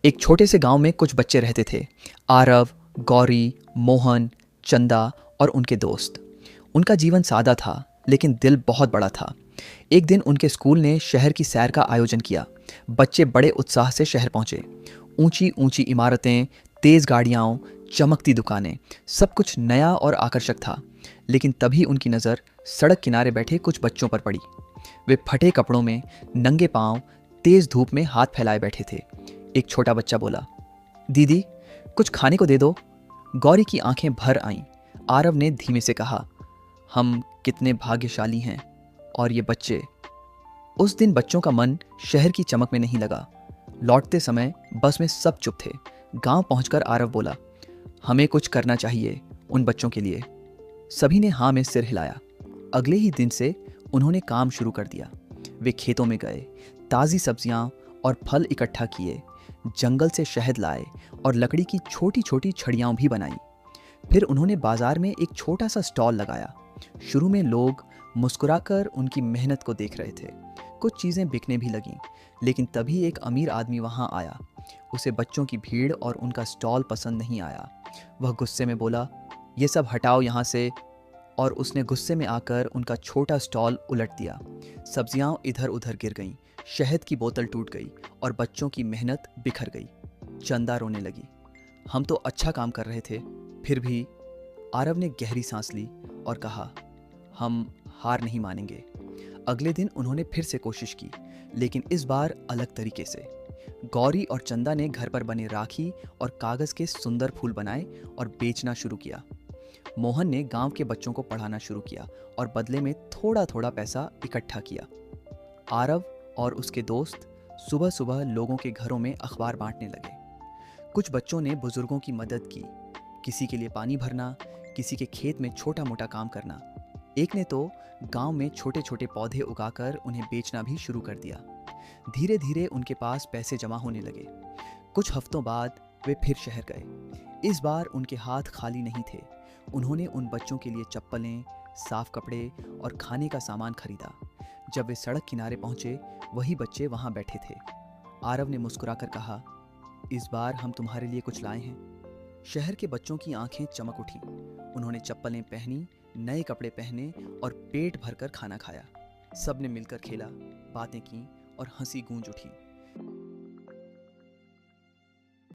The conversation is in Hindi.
एक छोटे से गांव में कुछ बच्चे रहते थे। आरव, गौरी, मोहन, चंदा और उनके दोस्त। उनका जीवन सादा था, लेकिन दिल बहुत बड़ा था। एक दिन उनके स्कूल ने शहर की सैर का आयोजन किया। बच्चे बड़े उत्साह से शहर पहुंचे। ऊंची ऊंची इमारतें, तेज गाड़ियां, चमकती दुकानें, सब कुछ नया और आकर्षक था। लेकिन तभी उनकी नज़र सड़क किनारे बैठे कुछ बच्चों पर पड़ी। वे फटे कपड़ों में, नंगे पांव, तेज धूप में हाथ फैलाए बैठे थे। एक छोटा बच्चा बोला, दीदी, कुछ खाने को दे दो। गौरी की आंखें भर आईं। आरव ने धीमे से कहा, हम कितने भाग्यशाली हैं। और ये बच्चे। उस दिन बच्चों का मन शहर की चमक में नहीं लगा। लौटते समय बस में सब चुप थे। गांव पहुंचकर आरव बोला, हमें कुछ करना चाहिए उन बच्चों के लिए। सभी ने हाँ में सिर हिलाया। अगले ही दिन से उन्होंने काम शुरू कर दिया। वे खेतों में गए, ताज़ी सब्जियां और फल इकट्ठा किए, जंगल से शहद लाए और लकड़ी की छोटी छोटी छड़ियाँ भी बनाई। फिर उन्होंने बाजार में एक छोटा सा स्टॉल लगाया। शुरू में लोग मुस्कुराकर उनकी मेहनत को देख रहे थे। कुछ चीज़ें बिकने भी लगीं, लेकिन तभी एक अमीर आदमी वहाँ आया। उसे बच्चों की भीड़ और उनका स्टॉल पसंद नहीं आया। वह गुस्से में बोला, ये सब हटाओ यहाँ से। और उसने गुस्से में आकर उनका छोटा स्टॉल उलट दिया। सब्जियां इधर उधर गिर गईं, शहद की बोतल टूट गई और बच्चों की मेहनत बिखर गई। चंदा रोने लगी, हम तो अच्छा काम कर रहे थे। फिर भी। आरव ने गहरी सांस ली और कहा, हम हार नहीं मानेंगे। अगले दिन उन्होंने फिर से कोशिश की, लेकिन इस बार अलग तरीके से। गौरी और चंदा ने घर पर बने राखी और कागज के सुंदर फूल बनाए और बेचना शुरू किया। मोहन ने गांव के बच्चों को पढ़ाना शुरू किया और बदले में थोड़ा थोड़ा पैसा इकट्ठा किया। आरव और उसके दोस्त सुबह सुबह लोगों के घरों में अखबार बांटने लगे। कुछ बच्चों ने बुजुर्गों की मदद की, किसी के लिए पानी भरना, किसी के खेत में छोटा मोटा काम करना। एक ने तो गांव में छोटे छोटे पौधे उगाकर उन्हें बेचना भी शुरू कर दिया। धीरे धीरे उनके पास पैसे जमा होने लगे। कुछ हफ्तों बाद वे फिर शहर गए। इस बार उनके हाथ खाली नहीं थे। उन्होंने उन बच्चों के लिए चप्पलें, साफ कपड़े और खाने का सामान खरीदा। जब वे सड़क किनारे पहुंचे, वही बच्चे वहां बैठे थे। आरव ने मुस्कुराकर कहा, इस बार हम तुम्हारे लिए कुछ लाए हैं। शहर के बच्चों की आंखें चमक उठी। उन्होंने चप्पलें पहनी, नए कपड़े पहने और पेट भरकर खाना खाया। सब ने मिलकर खेला, बातें की और हंसी गूंज उठी।